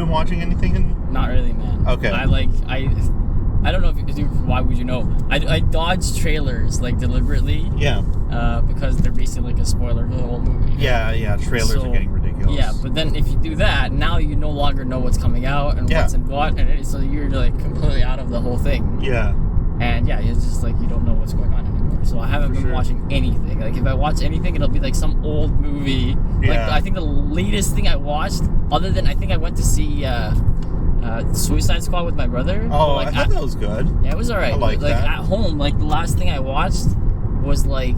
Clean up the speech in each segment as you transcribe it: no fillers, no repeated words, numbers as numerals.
been watching anything? Not really, man. Okay. I don't know why would you know? I dodge trailers like deliberately. Yeah. Because they're basically like a spoiler for the whole movie. Yeah. Trailers are getting ridiculous. Yeah, but then if you do that, now you no longer know what's coming out and what's in what, and so you're like completely out of the whole thing. Yeah. And yeah, it's just like you don't know what's going on anymore. So I haven't been watching anything. Like if I watch anything, it'll be like some old movie. Yeah. Like I think the latest thing I watched, other than I think I went to see Suicide Squad with my brother. Oh, like, I thought that was good. Yeah, it was alright. I like that. At home, like the last thing I watched was like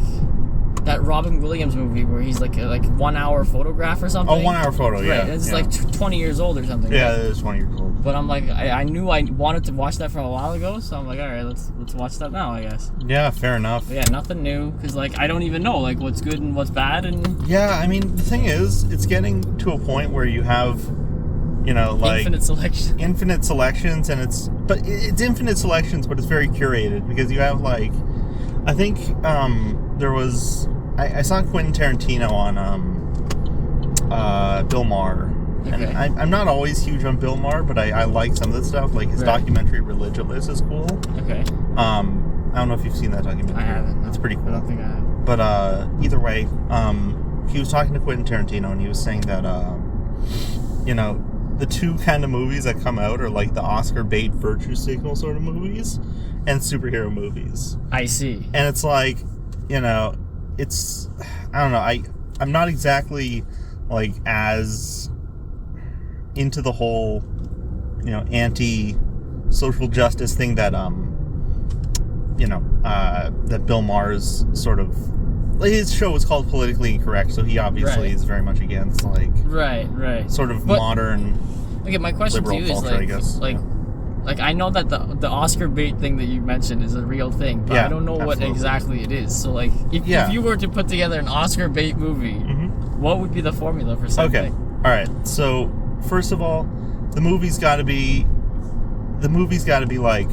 that Robin Williams movie where he's like 1 hour photograph or something. Oh, 1 hour photo, yeah. Right, it's like 20 years old or something. Yeah, right? it is 20 years old. But I'm like, I knew I wanted to watch that from a while ago, so I'm like, all right, let's watch that now, I guess. Yeah, fair enough. But yeah, nothing new, because like I don't even know like what's good and what's bad, and yeah, I mean the thing is, it's getting to a point where you have, you know, like infinite selections, and it's infinite selections, but it's very curated because you have like, I think there was I saw Quentin Tarantino on Bill Maher. Okay. And I'm not always huge on Bill Maher, but I like some of the stuff. Like his documentary Religious is cool. Okay. I don't know if you've seen that documentary. I haven't. No. It's pretty cool. I don't think I have. But either way, he was talking to Quentin Tarantino, and he was saying that you know, the two kind of movies that come out are like the Oscar bait virtue signal sort of movies and superhero movies. I see. And it's like, you know, it's, I don't know, I'm not exactly like as into the whole, you know, anti-social justice thing that you know, that Bill Maher's sort of, like, his show was called Politically Incorrect, so he obviously is very much against like sort of modern okay, my question to you is culture, I guess. Like I know that the Oscar bait thing that you mentioned is a real thing, but I don't know what exactly it is. So like if you were to put together an Oscar bait movie, what would be the formula for something? Okay. All right. So first of all, the movie's got to be like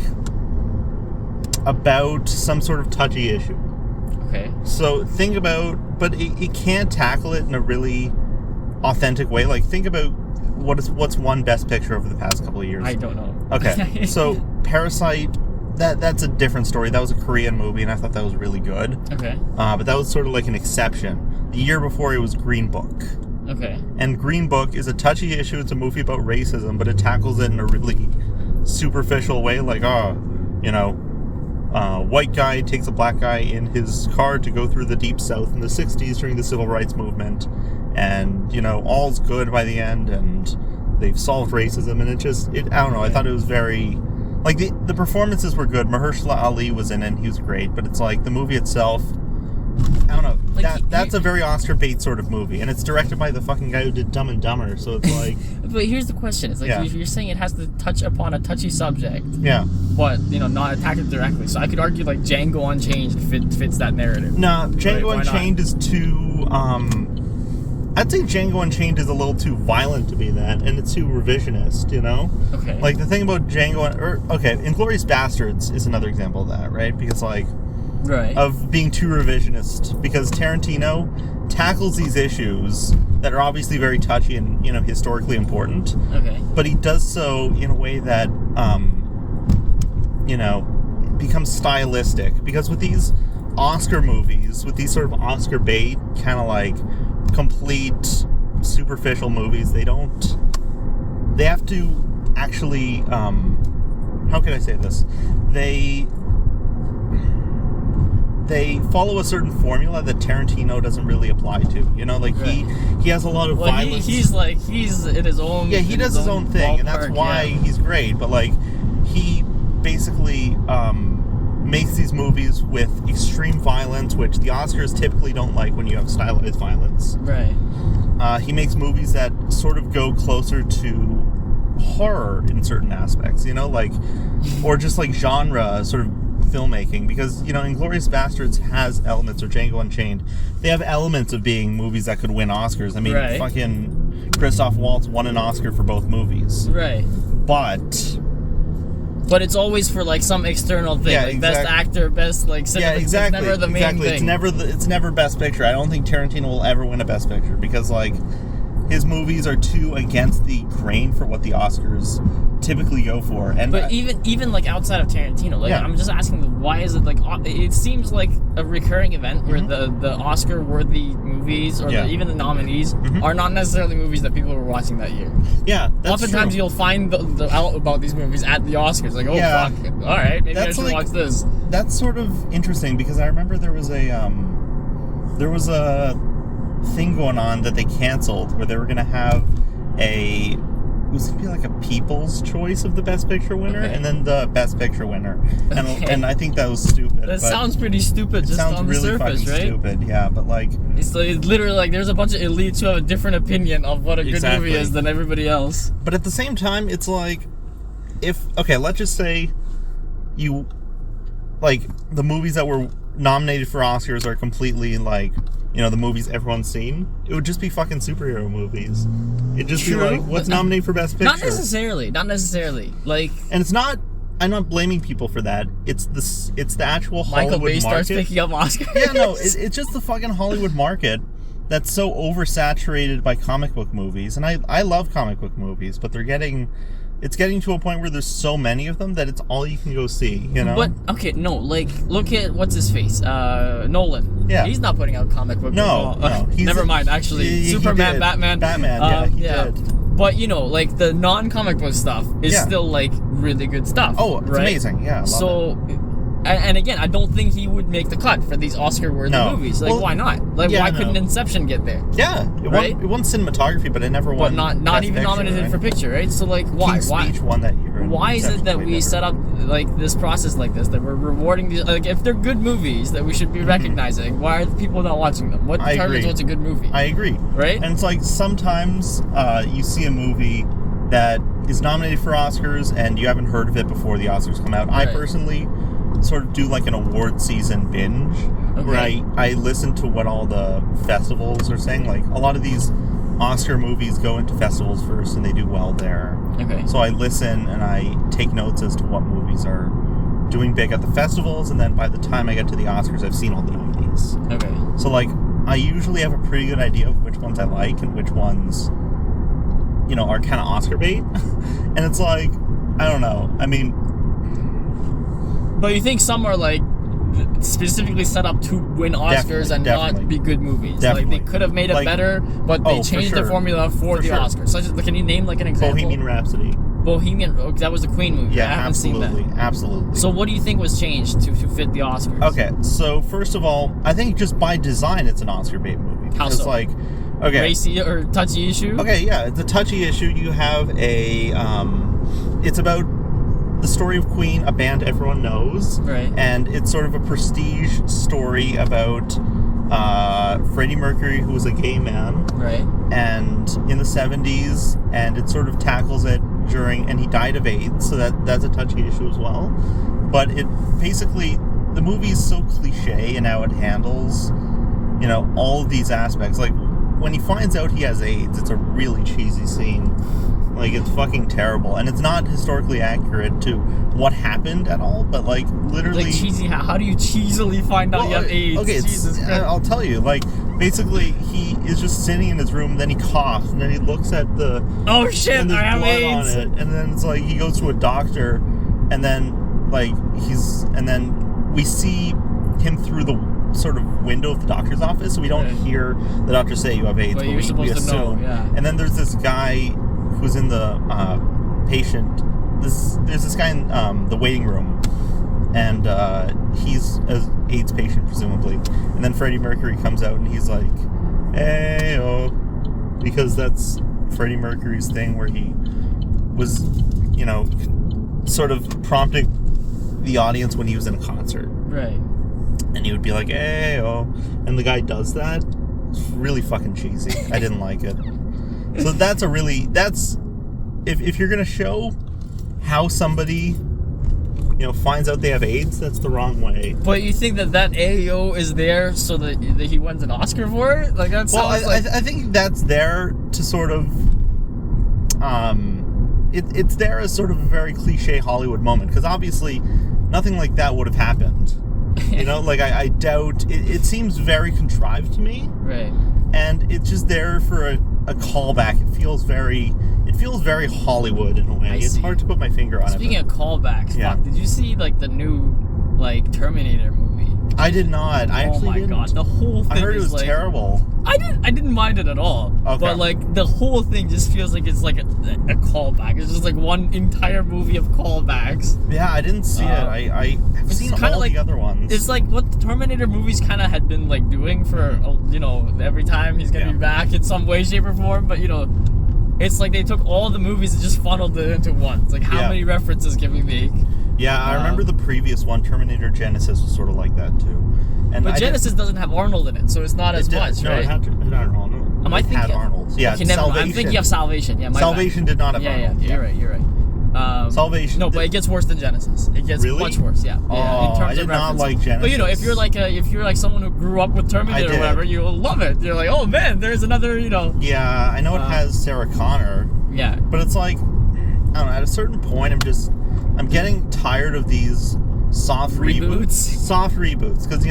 about some sort of touchy issue. Okay. So think about, but it can't tackle it in a really authentic way. Like think about what's won Best Picture over the past couple of years. I don't know. Okay. So Parasite, that's a different story. That was a Korean movie, and I thought that was really good. Okay. But that was sort of like an exception. The year before, it was Green Book. Okay. And Green Book is a touchy issue. It's a movie about racism, but it tackles it in a really superficial way. Like, you know, white guy takes a black guy in his car to go through the Deep South in the 60s during the Civil Rights Movement. And, you know, all's good by the end, and they've solved racism. And I don't know, I thought it was very, like, the performances were good. Mahershala Ali was in it, and he was great. But it's like, the movie itself, I don't know. Like, that's a very Oscar bait sort of movie, and it's directed by the fucking guy who did Dumb and Dumber. So it's like, but here's the question: it's like you're saying it has to touch upon a touchy subject, but you know, not attack it directly. So I could argue like Django Unchained fits that narrative. No, Django Unchained is too. I'd say Django Unchained is a little too violent to be that, and it's too revisionist. You know. Okay. Like the thing about Inglourious Bastards is another example of that, right? Because like. Right. Of being too revisionist, because Tarantino tackles these issues that are obviously very touchy and, you know, historically important. Okay. But he does so in a way that, you know, becomes stylistic. Because with these Oscar movies, with these sort of Oscar bait, kind of like complete superficial movies, they have to actually, how can I say this? They follow a certain formula that Tarantino doesn't really apply to. You know, like he has a lot of violence. He's in his own. Yeah, he does his own thing, and that's why he's great. But like, he basically makes these movies with extreme violence, which the Oscars typically don't like when you have stylized violence. Right. He makes movies that sort of go closer to horror in certain aspects. You know, like, or just like genre sort of filmmaking, because, you know, Inglourious Bastards has elements, or Django Unchained, they have elements of being movies that could win Oscars. I mean, fucking Christoph Waltz won an Oscar for both movies. Right. But it's always for like some external thing, like best actor, best like cinema. Yeah, exactly. It's never the main thing. It's never Best Picture. I don't think Tarantino will ever win a Best Picture, because like his movies are too against the grain for what the Oscars typically go for. And but even like outside of Tarantino, like I'm just asking, why is it like it seems like a recurring event where the Oscar-worthy movies or even the nominees are not necessarily movies that people were watching that year. Yeah, that's oftentimes true. you'll find the out about these movies at the Oscars. Like, fuck, all right, maybe I should watch this. That's sort of interesting because I remember there was a thing going on that they canceled where they were going to have it was going to be like a people's choice of the Best Picture winner and then the Best Picture winner. And I think that was stupid. That sounds pretty stupid just on the surface, right? Stupid, yeah, but like... It's literally like there's a bunch of elites who have a different opinion of what a good movie is than everybody else. But at the same time, it's like, let's just say you... Like, the movies that were nominated for Oscars are completely like... the movies everyone's seen, it would just be fucking superhero movies. It'd just be like, what's nominated for Best Picture? Not necessarily. Like, and it's not. I'm not blaming people for that. It's the actual Hollywood Michael Bay market. Starts picking up Oscars. Yeah, no, it's just the fucking Hollywood market that's so oversaturated by comic book movies, and I love comic book movies, but it's getting to a point where there's so many of them that it's all you can go see, But, okay, no, like, look at, what's his face? Nolan. Yeah. He's not putting out comic book No. Never mind, actually. Superman, Batman. Batman, he did. But, like, the non-comic book stuff is still, like, really good stuff. Oh, it's amazing, yeah, I love it. And again, I don't think he would make the cut for these Oscar-worthy movies. Like, why not? Like, why couldn't Inception get there? Yeah, it won cinematography, but it never won. But not even nominated for picture, right? So, like, why? King's Speech won that year. Why is it that we set up like this process like this? That we're rewarding these? Like, if they're good movies that we should be recognizing, why are the people not watching them? What determines what's a good movie? I agree. Right? And it's like sometimes you see a movie that is nominated for Oscars and you haven't heard of it before the Oscars come out. Right. I personally sort of do like an award season binge where I listen to what all the festivals are saying. Like, a lot of these Oscar movies go into festivals first and they do well there. Okay. So I listen and I take notes as to what movies are doing big at the festivals, and then by the time I get to the Oscars, I've seen all the nominees. Okay. So, like, I usually have a pretty good idea of which ones I like and which ones, are kind of Oscar bait. And it's like, I don't know. I mean... But you think some are, like, specifically set up to win Oscars and not be good movies? Definitely. Like, they could have made it better, but they changed the formula for the Oscars. Such as, can you name, like, an example? Bohemian Rhapsody. That was the Queen movie. Yeah, I haven't seen that. Absolutely. So what do you think was changed to fit the Oscars? Okay, so first of all, I think just by design it's an Oscar bait movie. How so? It's like, okay. Racy or touchy issue? Okay, yeah, it's a touchy issue. You have it's about the story of Queen, a band everyone knows. Right. And it's sort of a prestige story about Freddie Mercury, who was a gay man. Right. And in the 70s, and it sort of tackles it and he died of AIDS, so that's a touchy issue as well. But it basically, the movie is so cliche in how it handles, all of these aspects. Like, when he finds out he has AIDS, it's a really cheesy scene. Like, it's fucking terrible. And it's not historically accurate to what happened at all, but, like, literally... Like, cheesy, how do you cheesily find out you have AIDS? Okay, I'll tell you. Like, basically, he is just sitting in his room, then he coughs, and then he looks at the... Oh, shit, and I have AIDS! On it, and then it's like, he goes to a doctor, and then, like, and then we see him through the sort of window of the doctor's office, so we don't hear the doctor say you have AIDS, but you're supposed to know, yeah. And then there's this guy who's in the patient. There's this guy in the waiting room, and he's an AIDS patient, presumably. And then Freddie Mercury comes out, and he's like, "Hey, oh," because that's Freddie Mercury's thing, where he was, sort of prompting the audience when he was in a concert. Right. And he would be like, "Hey, oh," and the guy does that. It's really fucking cheesy. I didn't like it. So that's if you're gonna show how somebody finds out they have AIDS, that's the wrong way. But you think that AO is there so that he wins an Oscar for it? Like, that sounds I think that's there to sort of it's there as sort of a very cliche Hollywood moment, because obviously nothing like that would have happened. Like, I doubt it seems very contrived to me. Right. And it's just there for a callback. It feels very Hollywood in a way. It's hard to put my finger on it. Speaking of callbacks, fuck, did you see like the new like Terminator movie? I did not. I actually didn't. Oh my god, the whole thing. I heard it was like, terrible. I didn't mind it at all. Okay. But like the whole thing just feels like it's like a callback. It's just like one entire movie of callbacks. Yeah, I didn't see it. I have seen all like, the other ones. It's like what the Terminator movies kind of had been like doing for every time he's gonna be back in some way, shape, or form. But it's like they took all the movies and just funneled it into one. It's like how many references can we make? Yeah, I remember the previous one, Terminator Genesis, was sort of like that too. But Genesis doesn't have Arnold in it, so it's not as much, right? No, it had Arnold. Am I thinking? Had Arnold. Yeah, okay, Salvation. I'm thinking of Salvation. Yeah, Salvation did not have Arnold. Yeah, you're right. Salvation. No, but it gets worse than Genesis. It gets much worse. Yeah. Oh, in terms I did not like Genesis. But if you're like someone who grew up with Terminator or whatever, you'll love it. You're like, oh man, there's another. Yeah, I know it has Sarah Connor. Yeah. But it's like, I don't know. At a certain point, I'm getting tired of these soft reboots because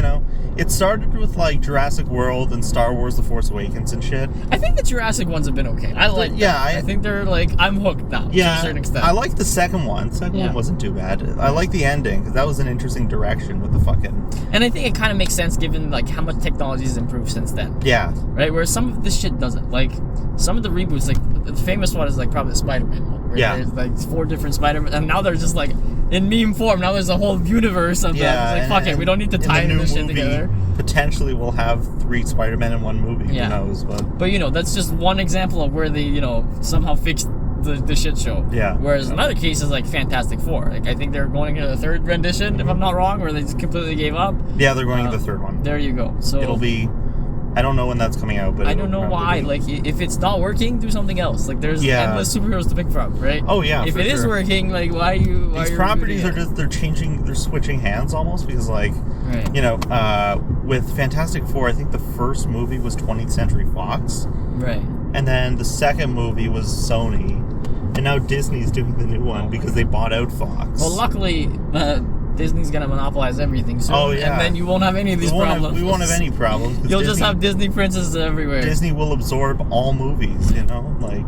it started with like Jurassic World and Star Wars: The Force Awakens and shit. I think the Jurassic ones have been okay. I like I think they're like, I'm hooked now to a certain extent. I like the second one. One wasn't too bad. I like the ending because that was an interesting direction with the fucking. And I think it kind of makes sense given like how much technology has improved since then. Yeah. Right. Whereas some of this shit doesn't. Like some of the reboots, like the famous one is like probably the Spider-Man one. Right? There's like 4 different Spider-Man, and now they're just like in meme form. Now there's a whole universe of them. It's like fuck it, we don't need to tie this shit together. Potentially we'll have 3 Spider-Men in one movie. Who knows? But that's just one example of where they somehow fixed the shit show. Yeah. Whereas another case is like Fantastic Four. Like I think they're going into the 3rd rendition, if I'm not wrong, where they just completely gave up. Yeah, they're going into the 3rd one. There you go. So it'll be. I don't know when that's coming out, but I don't know why. Like, if it's not working, do something else. Like, there's endless superheroes to pick from, right? Oh yeah. If it is working, like, why are you? These properties are just they're switching hands almost because like, with Fantastic Four, I think the first movie was 20th Century Fox, right? And then the second movie was Sony, and now Disney's doing the new one because they bought out Fox. Well, luckily. Disney's gonna monopolize everything soon, and then you won't have any of these problems. We won't have any problems. You'll just have Disney princesses everywhere. Disney will absorb all movies, like,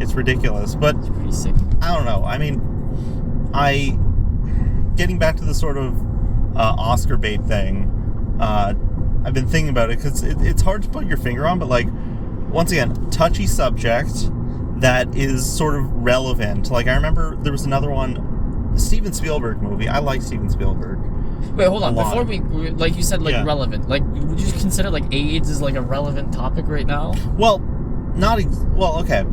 it's ridiculous. But it's pretty sick. I don't know. I mean, getting back to the sort of Oscar bait thing, I've been thinking about it because it's hard to put your finger on, but like, once again, touchy subject that is sort of relevant. Like, I remember there was another one. Steven Spielberg movie. I like Steven Spielberg. Wait, hold on. Before we, like you said, like relevant. Like, would you consider like AIDS is like a relevant topic right now? Well, okay.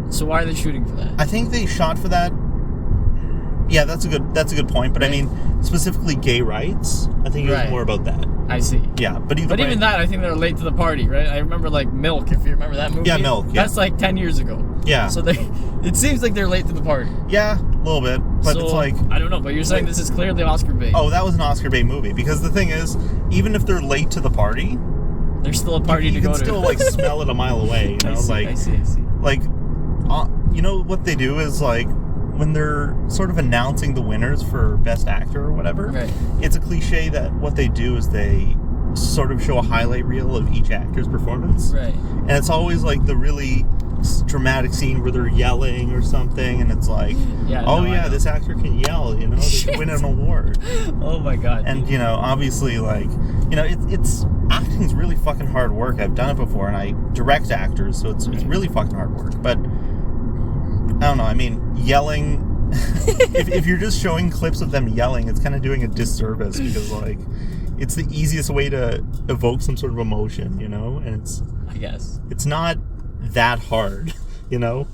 So why are they shooting for that? I think they shot for that. Yeah, that's a good point. But I mean, specifically gay rights. I think it was more about that. I see. Yeah, but even that, I think they're late to the party, right? I remember like Milk, if you remember that movie. Yeah, Milk. Yeah. That's like 10 years ago. Yeah. So it seems like they're late to the party. Yeah, a little bit, but it's like I don't know. But you're saying this is clearly Oscar bait. Oh, that was an Oscar bait movie because the thing is, even if they're late to the party, there's still a party to go to. You can still like smell it a mile away. You know, I see. Like, what they do is like, when they're sort of announcing the winners for Best Actor or whatever, it's a cliche that what they do is they sort of show a highlight reel of each actor's performance. Right. And it's always like the really dramatic scene where they're yelling or something, and it's like, this actor can yell, they can win an award. Oh my god. And, obviously, like, it's acting's really fucking hard work. I've done it before, and I direct actors, so it's really fucking hard work. But I don't know. I mean, yelling. if you're just showing clips of them yelling, it's kind of doing a disservice because, like, it's the easiest way to evoke some sort of emotion, and I guess it's not that hard, Yeah.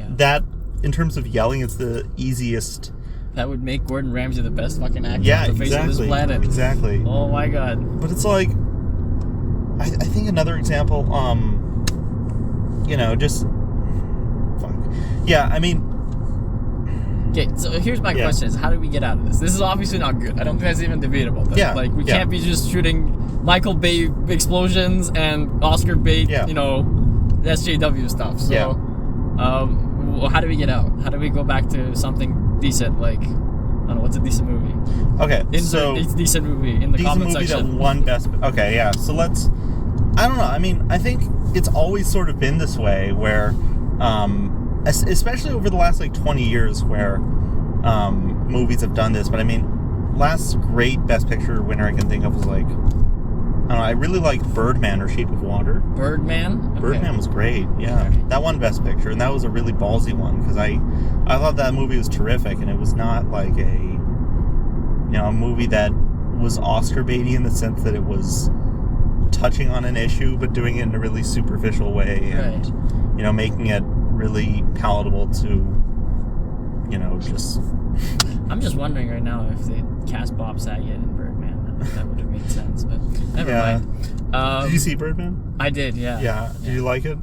That in terms of yelling, it's the easiest. That would make Gordon Ramsay the best fucking actor on the face of this planet. Exactly. Oh my god. But it's like, I think another example, just. Yeah, I mean... Okay, so here's my question, is how do we get out of this? This is obviously not good. I don't think that's even debatable. Like, we can't be just shooting Michael Bay explosions and Oscar bait, SJW stuff. So, how do we get out? How do we go back to something decent, like... I don't know, what's a decent movie? Okay, so... It's a decent movie in the comment section. Decent movie that won Best... Okay, yeah, so let's I don't know. I mean, I think it's always sort of been this way where, especially over the last, like, 20 years where movies have done this. But, I mean, last great Best Picture winner I can think of was, like, I don't know, I really like Birdman or Shape of Water. Birdman? Okay. Birdman was great, yeah. Okay. That won Best Picture, and that was a really ballsy one, because I thought that movie was terrific, and it was not like a movie that was Oscar-baity in the sense that it was touching on an issue, but doing it in a really superficial way, and, making it really palatable to, just... I'm just wondering right now if they cast Bob Saget in Birdman. That would have made sense, but never mind. Did you see Birdman? I did, yeah. Yeah. Did you like it?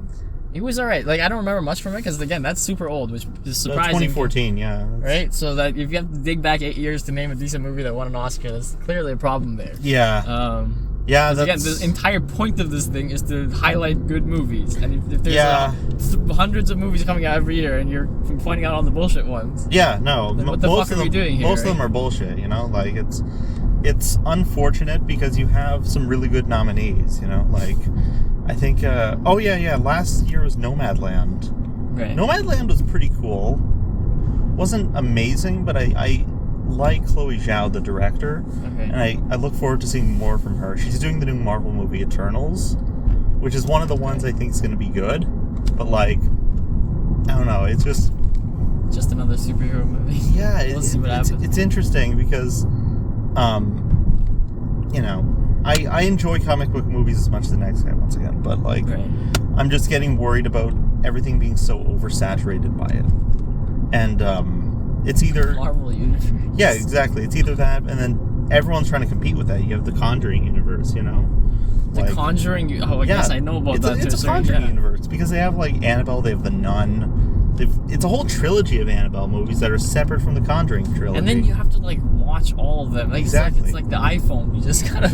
It was alright. Like, I don't remember much from it because, again, that's super old, which is surprising. 2014, yeah. Right? So that if you have to dig back 8 years to name a decent movie that won an Oscar, that's clearly a problem there. Yeah. That's... Again, the entire point of this thing is to highlight good movies. And if there's hundreds of movies coming out every year and you're pointing out all the bullshit ones... Yeah, no. What the fuck are we doing here? Most of them are bullshit, Like, it's unfortunate because you have some really good nominees, Like, I think, last year was Nomadland. Right. Nomadland was pretty cool. Wasn't amazing, but I like Chloe Zhao, the director. Okay. And I look forward to seeing more from her. She's doing the new Marvel movie Eternals, which is one of the ones I think is going to be good. But, like, I don't know, it's just another superhero movie. Yeah, We'll see what happens. It's interesting because... I enjoy comic book movies as much as the next guy once again, but like, I'm just getting worried about everything being so oversaturated by it. And it's either Marvel universe. Yeah, exactly. It's either that, and then everyone's trying to compete with that. You have the Conjuring universe, The Conjuring. I guess I know about that. It's a Conjuring universe because they have like Annabelle, they have the Nun. It's a whole trilogy of Annabelle movies that are separate from the Conjuring trilogy. And then you have to like watch all of them. Like, exactly. It's like the iPhone. You just gotta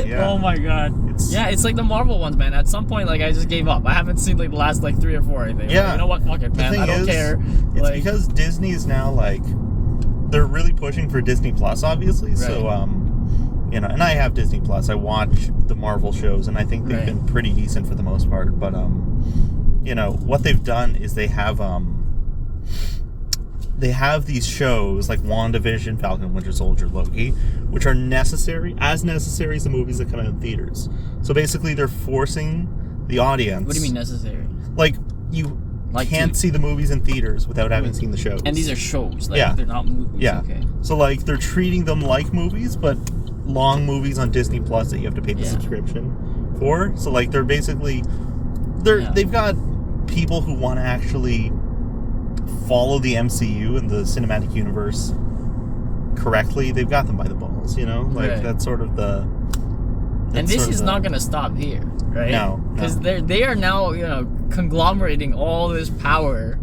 yeah. Oh my god. It's like the Marvel ones, man. At some point, like I just gave up. I haven't seen like the last like 3 or 4 or anything. Yeah. Like, you know what? Fuck it, man. I don't care. It's because Disney is now like they're really pushing for Disney Plus, obviously. Right. So and I have Disney Plus. I watch the Marvel shows, and I think they've been pretty decent for the most part. But what they've done is they have these shows like WandaVision, Falcon, Winter Soldier, Loki, which are necessary as the movies that come out in theaters. So basically, they're forcing the audience. What do you mean necessary? Like you can't see the movies in theaters without having seen the shows. And these are shows. Like, they're not movies. Yeah. Okay. So like they're treating them like movies, but long movies on Disney Plus that you have to pay the subscription for. So like they're basically they've got people who want to actually follow the MCU and the cinematic universe correctly. They've got them by the balls, that's sort of the... And this is not going to stop here, right? No. Because they are now, conglomerating all this power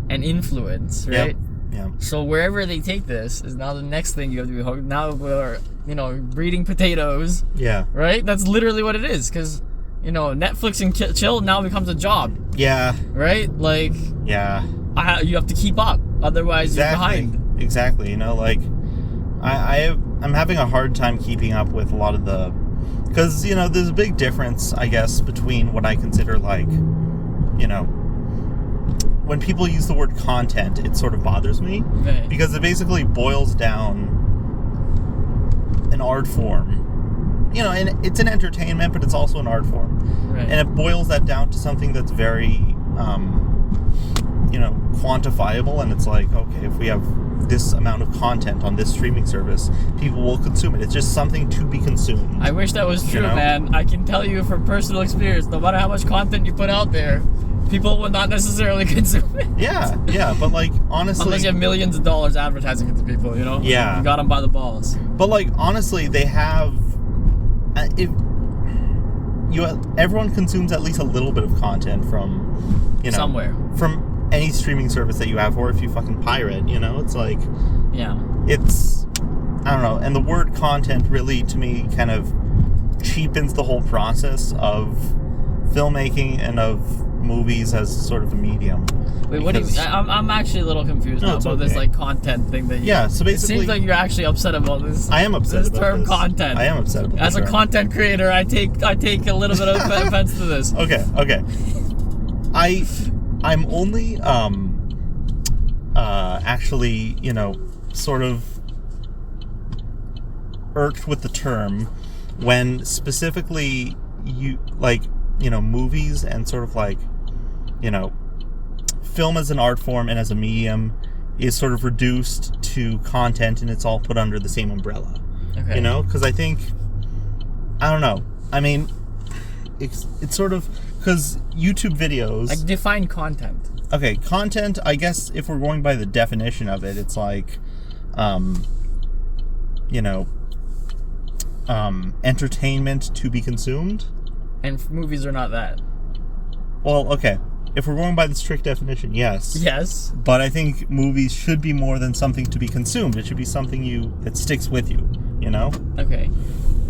and influence, right? Yeah. So wherever they take this is now the next thing you have to be... Now we're, breeding potatoes. Yeah. Right? That's literally what it is, because... Netflix and chill now becomes a job. Yeah. Right? Like... Yeah. You have to keep up, otherwise you're behind. Exactly. I'm having a hard time keeping up with a lot of the... Because, there's a big difference, I guess, between what I consider like, when people use the word content, it sort of bothers me. Right. Because it basically boils down an art form. And it's an entertainment, but it's also an art form. Right. And it boils that down to something that's very, quantifiable. And it's like, okay, if we have this amount of content on this streaming service, people will consume it. It's just something to be consumed. I wish that was true, man. I can tell you from personal experience, no matter how much content you put out there, people will not necessarily consume it. Yeah, but like, honestly... Unless you have millions of dollars advertising it to people, Yeah. You got them by the balls. But like, honestly, they have... everyone consumes at least a little bit of content from, somewhere. From any streaming service that you have, or if you fucking pirate, it's like... Yeah. It's... I don't know. And the word content really, to me, kind of cheapens the whole process of filmmaking and of movies as sort of a medium. Wait, what do you mean? I'm actually a little confused now about this like content thing that you... Yeah, so basically... It seems like you're actually upset about this. I am upset about this term content. I am upset about As a content creator, I take a little bit of offense to this. Okay. I'm only actually, sort of irked with the term when specifically movies and sort of film as an art form and as a medium is sort of reduced to content and it's all put under the same umbrella. Okay. Because I think, I don't know. I mean, it's sort of, because YouTube videos... Like, define content. Okay, content, I guess if we're going by the definition of it, it's like, entertainment to be consumed. And movies are not that. Well, okay. If we're going by the strict definition, yes. Yes. But I think movies should be more than something to be consumed. It should be something that sticks with you, Okay.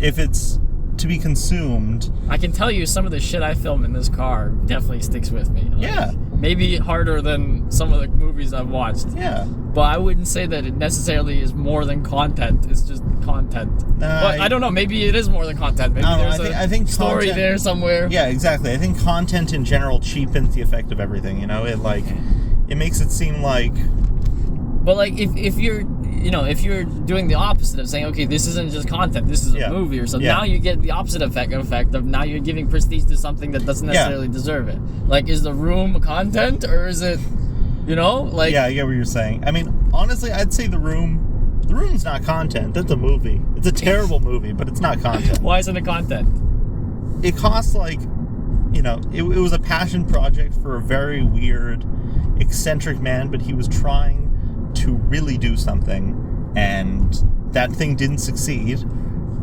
If it's to be consumed... I can tell you some of the shit I film in this car definitely sticks with me. Yeah. Maybe harder than some of the movies I've watched. Yeah. But I wouldn't say that it necessarily is more than content. It's just content. But I don't know. Maybe it is more than content. Maybe there's I think story content, there somewhere. Yeah, exactly. I think content in general cheapens the effect of everything. It makes it seem like... But if you're doing the opposite of saying, okay, this isn't just content, this is a movie or something, now you get the opposite effect of now you're giving prestige to something that doesn't necessarily deserve it. Like, is The Room content, or is it, Yeah, I get what you're saying. I mean, honestly, I'd say The Room's not content. That's a movie. It's a terrible movie, but it's not content. Why isn't it content? It costs it was a passion project for a very weird, eccentric man, but he was trying to really do something, and that thing didn't succeed.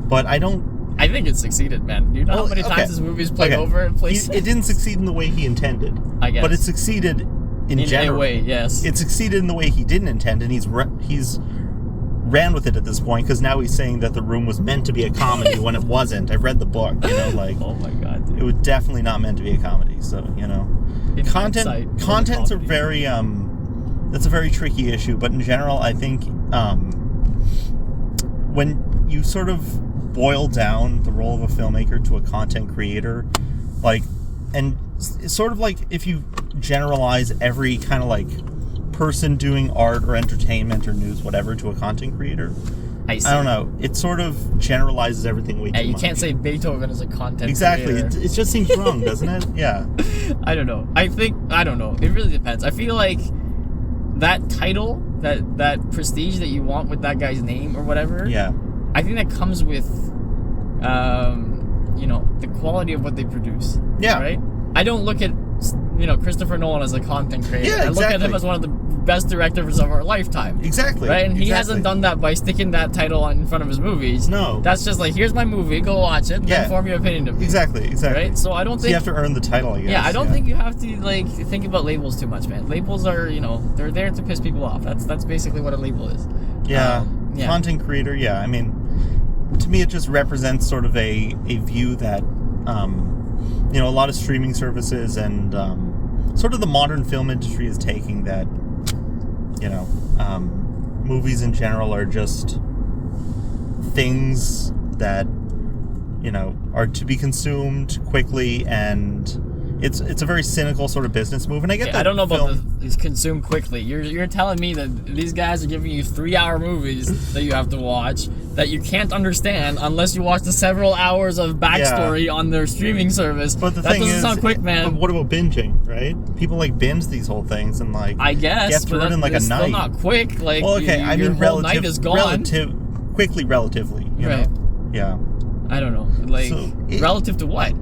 But I think it succeeded, man. You know how many times this movie's played over and placed? It didn't succeed in the way he intended. I guess. But it succeeded in general. A way, yes. It succeeded in the way he didn't intend, and he's ran with it at this point, because now he's saying that The Room was meant to be a comedy when it wasn't. I've read the book, oh my god, dude. It was definitely not meant to be a comedy. So content's a very that's a very tricky issue, but in general, I think when you sort of boil down the role of a filmmaker to a content creator, and it's sort of like if you generalize every kind of person doing art or entertainment or news, whatever, to a content creator, I don't know. It sort of generalizes everything way too much. You can't say Beethoven is a content creator. It just seems wrong, doesn't it? Yeah. I don't know. I don't know. It really depends. I feel like that title, that prestige that you want with that guy's name or whatever, I think that comes with, the quality of what they produce. Yeah. Right? I don't look at, Christopher Nolan as a content creator. Yeah, exactly. I look at him as one of the best directors of our lifetime. Exactly. Right? And he hasn't done that by sticking that title in front of his movies. No. That's just here's my movie, go watch it, and then form your opinion of it. Exactly. Right? So I don't think... you have to earn the title, I guess. Yeah, I don't think you have to, think about labels too much, man. Labels are, they're there to piss people off. That's basically what a label is. Yeah. Content creator, I mean, to me it just represents sort of a view that, a lot of streaming services and sort of the modern film industry is taking, that, movies in general are just things that, are to be consumed quickly, and it's a very cynical sort of business move. And I get that. I don't know about these consumed quickly. You're telling me that these guys are giving you 3-hour movies that you have to watch that you can't understand unless you watch the several hours of backstory on their streaming service. But the that thing doesn't sound quick, man. But what about binging, right? People binge these whole things and I guess get through it in a night. Still not quick. Your whole night is gone. Quickly, relatively. You know? Yeah. I don't know. Relative to what?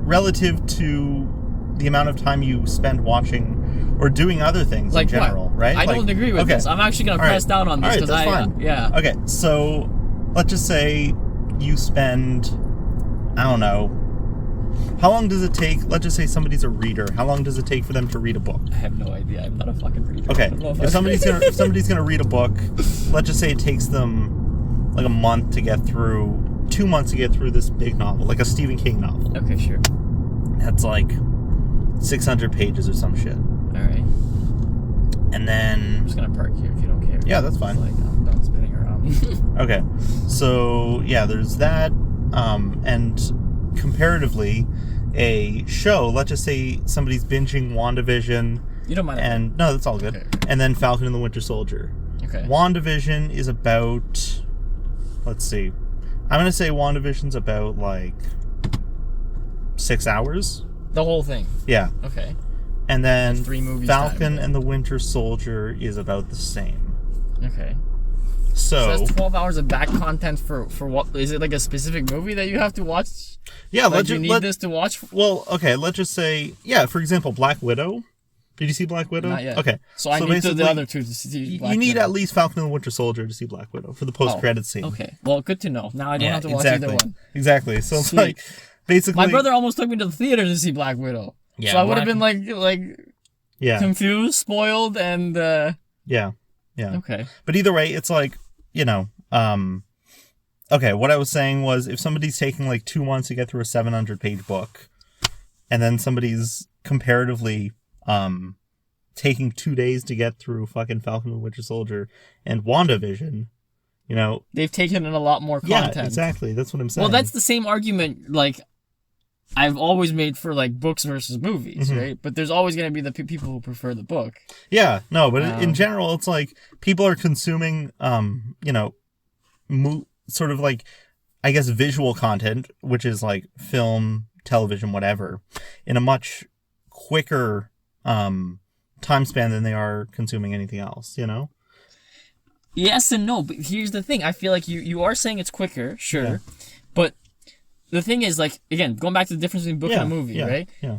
Relative to the amount of time you spend watching or doing other things in general, what? Right? I don't agree with this. I'm actually going to press down on this because fine. Yeah. Okay, so let's just say you spend, I don't know, how long does it take? Let's just say somebody's a reader. How long does it take for them to read a book? I have no idea. I'm not a fucking reader. Okay, if somebody's gonna read a book, let's just say it takes them a month to get through. 2 months to get through this big novel, like a Stephen King novel. Okay, sure. That's 600 pages or some shit. All right. And then... I'm just going to park here if you don't care. Yeah, that's fine. Like, I'm done spinning around. Okay. So, yeah, there's that. And comparatively, a show, let's just say somebody's binging WandaVision. You don't mind. And no, that's all good. Okay. And then Falcon and the Winter Soldier. Okay. WandaVision is about... Let's see. I'm going to say WandaVision's about, like, 6 hours. The whole thing? Yeah. Okay. And then 3 movies Falcon and the Winter Soldier is about the same. Okay. So that's 12 hours of back content for what? Is it like a specific movie that you have to watch? Yeah, like you need this to watch? Well, okay, let's just say, yeah, for example, Black Widow. Did you see Black Widow? Not yet. Okay. So I need the other two to see Black You need Widow. at least Falcon and the Winter Soldier to see Black Widow for the post-credit scene. Okay. Well, good to know. Now I don't have to watch either one. Exactly. So it's Sweet. like, basically... My brother almost took me to the theater to see Black Widow. Yeah, so I would have been like confused, spoiled, and... Yeah. Okay. But either way, it's like, you know... okay, what I was saying was, if somebody's taking like 2 months to get through a 700-page book, and then somebody's comparatively taking 2 days to get through fucking Falcon and the Winter Soldier and WandaVision, you know... They've taken in a lot more content. Yeah, exactly. That's what I'm saying. Well, that's the same argument, like, I've always made for, like, books versus movies, right? But there's always going to be the people who prefer the book. Yeah, no, but in general, it's like, people are consuming, you know... sort of like, I guess, visual content, which is like film, television, whatever, in a much quicker time span than they are consuming anything else, you know? Yes and no, but here's the thing. I feel like you are saying it's quicker, sure, but the thing is, like, again, going back to the difference between book and a movie, right? Yeah.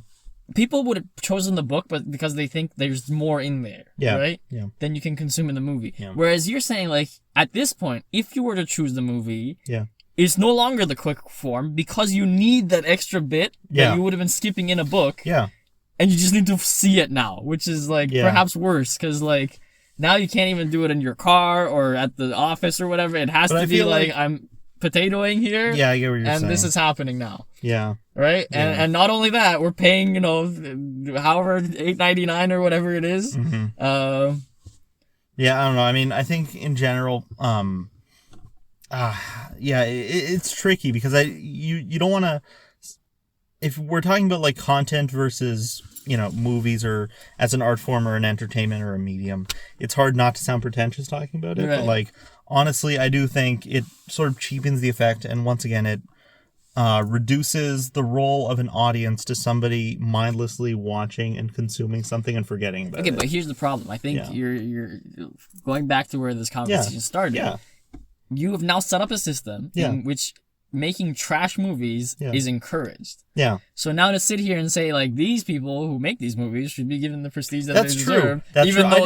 People would have chosen the book, but because they think there's more in there, right? Yeah. Then you can consume in the movie. Yeah. Whereas you're saying, like, at this point, if you were to choose the movie, Yeah. it's no longer the quick form because you need that extra bit that you would have been skipping in a book. Yeah. And you just need to see it now, which is, like, perhaps worse because, like, now you can't even do it in your car or at the office or whatever. It has to be like I'm potatoing here. Yeah, I get what you're saying. And this is happening now. Yeah. Right? Yeah. And not only that, we're paying, you know, however, $8.99 or whatever it is. Mm-hmm. Yeah, I don't know. I mean, I think in general, it's tricky because you don't want to, if we're talking about like content versus, you know, movies or as an art form or an entertainment or a medium, it's hard not to sound pretentious talking about it. Right. But like, honestly, I do think it sort of cheapens the effect. And once again, it reduces the role of an audience to somebody mindlessly watching and consuming something and forgetting about it. Okay, but here's the problem. I think you're going back to where this conversation started. Yeah. You have now set up a system in which making trash movies is encouraged. Yeah. So now to sit here and say, like, these people who make these movies should be given the prestige that they deserve, even though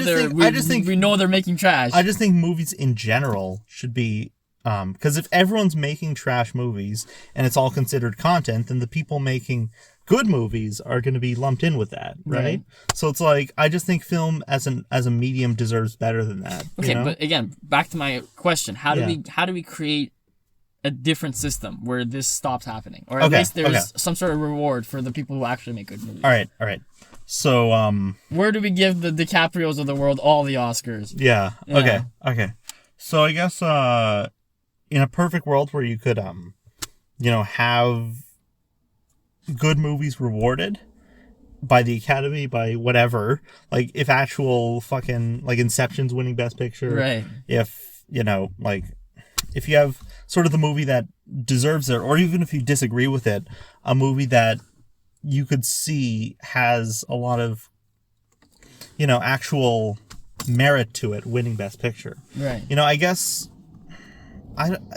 we know they're making trash. I just think movies in general should be, because if everyone's making trash movies and it's all considered content, then the people making good movies are going to be lumped in with that, right? So it's like, I just think film as a medium deserves better than that. Okay, you know? But again, back to my question: how do we create a different system where this stops happening, or at least there's some sort of reward for the people who actually make good movies? All right. So where do we give the DiCaprios of the world all the Oscars? Yeah. Okay. So I guess in a perfect world where you could you know, have good movies rewarded by the Academy, by whatever, like if actual fucking, like, Inception's winning Best Picture, right? If, you know, like, if you have sort of the movie that deserves it, or even if you disagree with it, a movie that you could see has a lot of, you know, actual merit to it winning Best Picture. Right. You know, I guess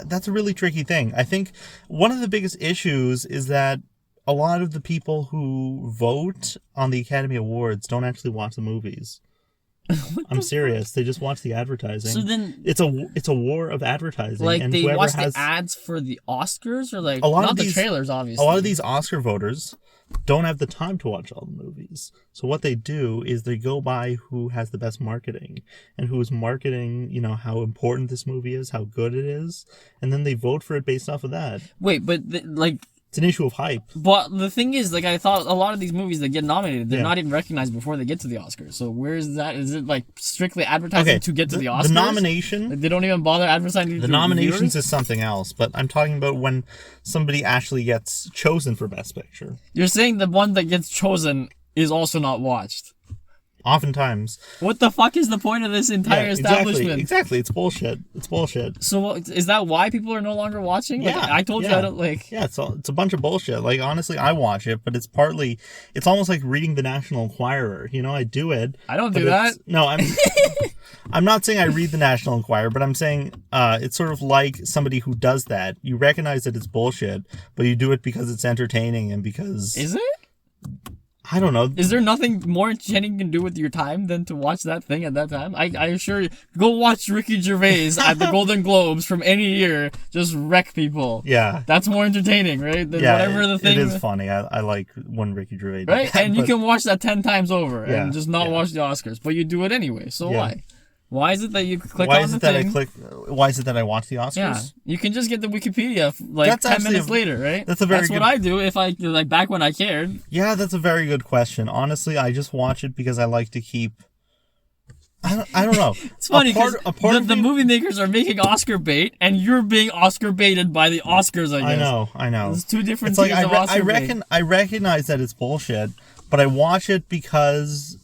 that's a really tricky thing. I think one of the biggest issues is that a lot of the people who vote on the Academy Awards don't actually watch the movies. I'm serious. They just watch the advertising. So then it's a war of advertising. Like, and they watch the ads for the Oscars, or like not the trailers, obviously. A lot of these Oscar voters don't have the time to watch all the movies. So what they do is they go by who has the best marketing and who is marketing, you know, how important this movie is, how good it is, and then they vote for it based off of that. Wait, but like, It's an issue of hype. But the thing is, like, I thought a lot of these movies that get nominated, they're not even recognized before they get to the Oscars. So where is that? Is it like strictly advertising to get to the Oscars? The nomination. Like, they don't even bother advertising. The nominations is something else, but I'm talking about when somebody actually gets chosen for Best Picture. You're saying the one that gets chosen is also not watched. Oftentimes. What the fuck is the point of this entire establishment? Exactly. It's bullshit. So is that why people are no longer watching? Like, I told you I don't like. Yeah, it's a bunch of bullshit. Like, honestly, I watch it, but it's almost like reading the National Enquirer. You know, I do it. I don't do that. No, I'm not saying I read the National Enquirer, but I'm saying it's sort of like somebody who does that. You recognize that it's bullshit, but you do it because it's entertaining and because. Is it? I don't know. Is there nothing more entertaining you can do with your time than to watch that thing at that time? I assure you, go watch Ricky Gervais at the Golden Globes from any year just wreck people. Yeah. That's more entertaining, right? Than whatever the thing. It is funny. I like when Ricky Gervais did right? that, And you can watch that 10 times over and just not watch the Oscars. But you do it anyway, so why? Why is it that you click on the thing? Why is it that I watch the Oscars? Yeah, you can just get the Wikipedia like 10 minutes later, right? That's what I do if I like back when I cared. Yeah, that's a very good question. Honestly, I just watch it because I like to keep. I don't know. It's funny because the movie makers are making Oscar bait, and you're being Oscar baited by the Oscars. I guess. I know. There's two different. It's like I recognize that it's bullshit, but I watch it because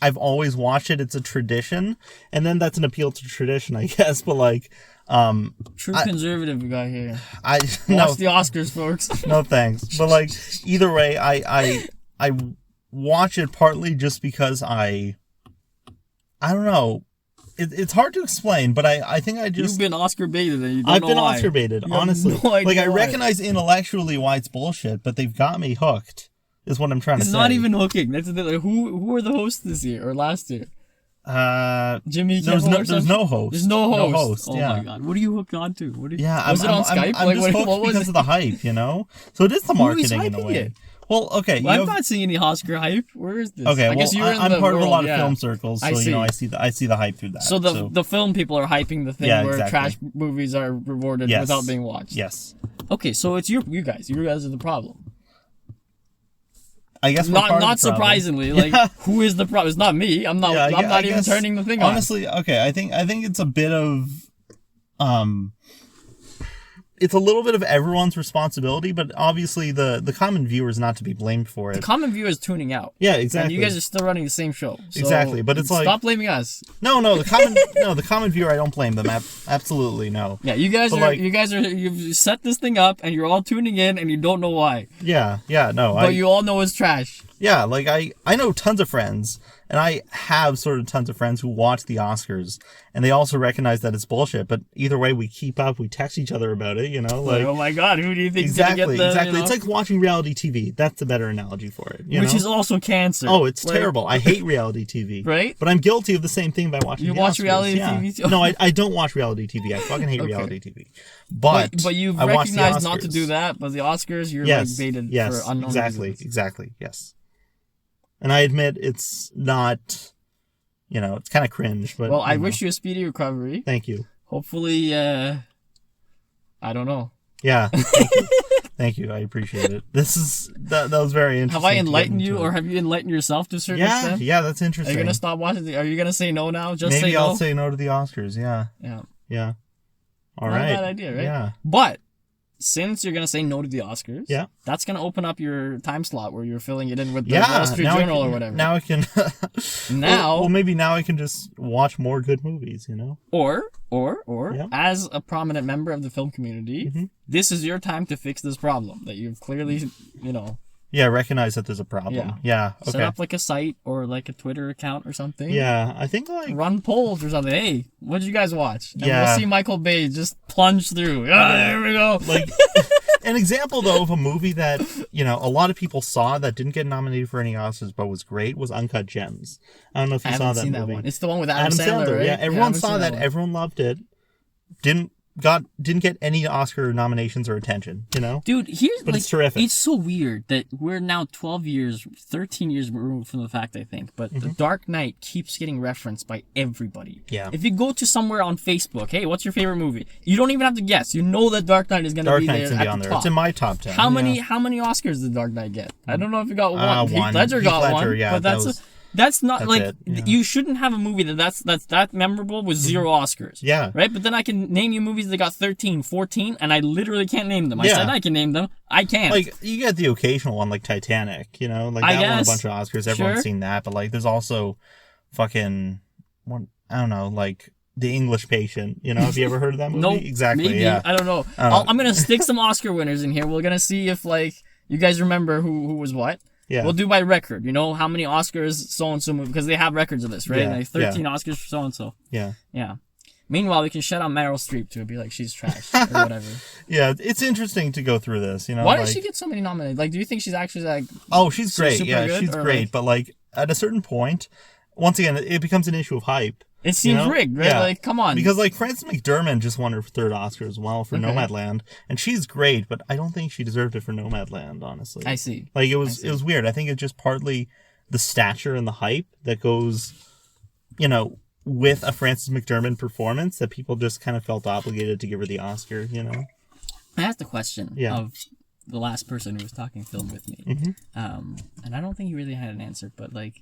I've always watched it. It's a tradition, and then that's an appeal to tradition, I guess. But like, true conservative guy here. Watch the Oscars, folks. No thanks. But like, either way, I watch it partly just because I don't know. It's hard to explain, but I think I just... You've been Oscar baited and you don't know why. I've been Oscar baited, honestly. No idea like, I why. recognize intellectually why it's bullshit, but they've got me hooked, is what I'm trying to say. It's not even hooking. That's the thing. Like, who were the hosts this year or last year? Jimmy Kimmel there's no host. There's no host. Oh my god. What are you hooked on to? Was it on Skype? I'm just hooked because of the hype, you know? So it is the marketing in a way. It? Well, okay. I'm not seeing any Oscar hype. Where is this? Okay, I guess you're I'm in part world, of a lot of film circles, so I see the hype through that. So the film people are hyping the thing where trash movies are rewarded without being watched. Yes. Okay, so it's you guys. You guys are the problem. I guess not surprisingly, like who is the problem? It's not me. I'm not. I'm not even turning the thing on. Honestly, okay. I think it's a bit of it's a little bit of everyone's responsibility, but obviously the common viewer is not to be blamed for it. The common viewer is tuning out. Yeah, exactly. And you guys are still running the same show. So exactly, but it's like stop blaming us. No, the common viewer, I don't blame them. Absolutely no. Yeah, you guys you've set this thing up and you're all tuning in and you don't know why. Yeah, no. But you all know it's trash. Yeah, like I know tons of friends, and I have sort of tons of friends who watch the Oscars, and they also recognize that it's bullshit. But either way, we keep up, we text each other about it, you know. Like, oh my god, who do you think exactly? Is gonna get the, exactly. You know? It's like watching reality TV. That's a better analogy for it. Which is also cancer. Oh, it's terrible. I hate reality TV. Right? But I'm guilty of the same thing by watching. You watch reality TV too? No, I don't watch reality TV. I fucking hate reality TV. But you've recognized not to do that. But the Oscars, you're like baited for unknown reasons. Exactly. Yes. And I admit it's not, it's kind of cringe, but... Well, I wish you a speedy recovery. Thank you. Hopefully, I don't know. Yeah, thank you. I appreciate it. That was very interesting. Have I enlightened you, or have you enlightened yourself to a certain extent? Yeah, that's interesting. Are you going to stop watching? Are you going to say no now? Maybe I'll say no to the Oscars, yeah. Yeah. All right. Not a bad idea, right? Yeah. But... since you're going to say no to the Oscars, yeah, that's going to open up your time slot where you're filling it in with the Wall Street Journal or whatever. Now I can... well, maybe now I can just watch more good movies, Or, as a prominent member of the film community, this is your time to fix this problem that you've clearly, Yeah, recognize that there's a problem. Yeah. Okay. Set up like a site or like a Twitter account or something. Yeah, I think like... run polls or something. Hey, what did you guys watch? And we'll see Michael Bay just plunge through. There we go. Like, an example, though, of a movie that, a lot of people saw that didn't get nominated for any Oscars but was great was Uncut Gems. I don't know if you saw that movie. That one. It's the one with Adam Sandler, right? Yeah, everyone saw that. Everyone loved it. Didn't didn't get any Oscar nominations or attention, you know? Dude, but it's terrific. It's so weird that we're now 13 years removed from the fact, I think, but The Dark Knight keeps getting referenced by everybody. Yeah. If you go to somewhere on Facebook, hey, what's your favorite movie? You don't even have to guess. You know that Dark Knight is going to be there at the top. It's in my top 10. How many Oscars did Dark Knight get? I don't know if it got one. Heath Ledger got one, yeah, but that's not like it, yeah. You shouldn't have a movie that's that memorable with 0 Oscars. Yeah. Right? But then I can name you movies that got 13, 14, and I literally can't name them. I said I can name them. I can't. Like, you get the occasional one like Titanic, you know? Like, that won a bunch of Oscars. Everyone's seen that. But, like, there's also fucking, I don't know, like, The English Patient. You know? Have you ever heard of that movie? Nope. Exactly, maybe. yeah. I don't know. I'm going to stick some Oscar winners in here. We're going to see if, like, you guys remember who was what. Yeah. We'll do by record, you know, how many Oscars so-and-so movie, because they have records of this, right? Yeah, Like 13 Oscars for so-and-so. Yeah. Yeah. Meanwhile, we can shut out Meryl Streep to be like, she's trash, or whatever. Yeah, it's interesting to go through this, you know? Why does she get so many nominated? Like, do you think she's actually, like... Oh, she's great, good, she's great. Like, but, like, at a certain point, once again, it becomes an issue of hype. It seems rigged, right? Yeah. Like, come on. Because, like, Frances McDormand just won her 3rd Oscar as well for Nomadland, and she's great, but I don't think she deserved it for Nomadland, honestly. I see. Like, it was weird. I think it's just partly the stature and the hype that goes, you know, with a Frances McDormand performance that people just kind of felt obligated to give her the Oscar, you know? I asked the question of the last person who was talking film with me, and I don't think he really had an answer, but, like...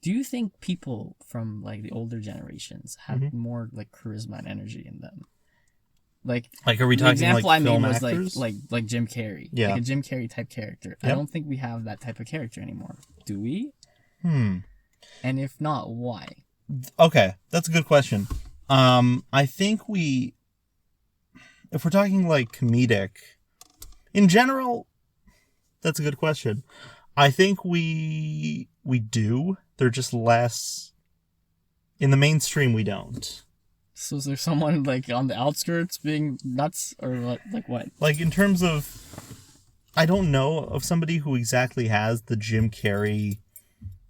Do you think people from, like, the older generations have more, like, charisma and energy in them? Like are we talking, the example like, film I made was, like Jim Carrey. Yeah. Like a Jim Carrey type character. Yep. I don't think we have that type of character anymore. Do we? And if not, why? Okay, that's a good question. I think if we're talking, like, comedic, in general, that's a good question. I think we do. They're just less... In the mainstream, we don't. So is there someone, like, on the outskirts being nuts? Or, like, what? Like, in terms of... I don't know of somebody who exactly has the Jim Carrey...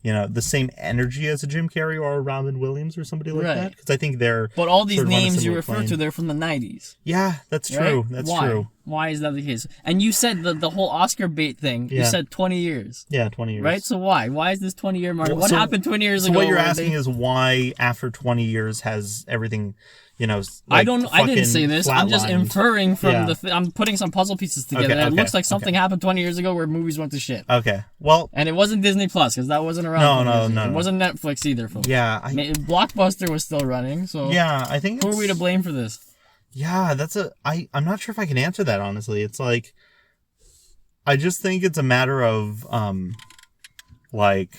You know, the same energy as a Jim Carrey or a Robin Williams or somebody like that. Because I think they're... But all these names you refer to, they're from the 90s. Yeah, that's true. Right? That's true. Why is that the case? And you said the whole Oscar bait thing, you said 20 years. Yeah, 20 years. Right? So why? Why is this 20-year mark? What happened 20 years ago? So what you're asking is why after 20 years has everything... You know, like, I didn't say this. I'm just inferring from I'm putting some puzzle pieces together. Okay, it looks like something happened 20 years ago where movies went to shit. Okay, well, and it wasn't Disney Plus because that wasn't around. No. It wasn't Netflix either, folks. Yeah, Blockbuster was still running. So yeah, I think who are we to blame for this? Yeah, I'm not sure if I can answer that honestly. It's like I just think it's a matter of like,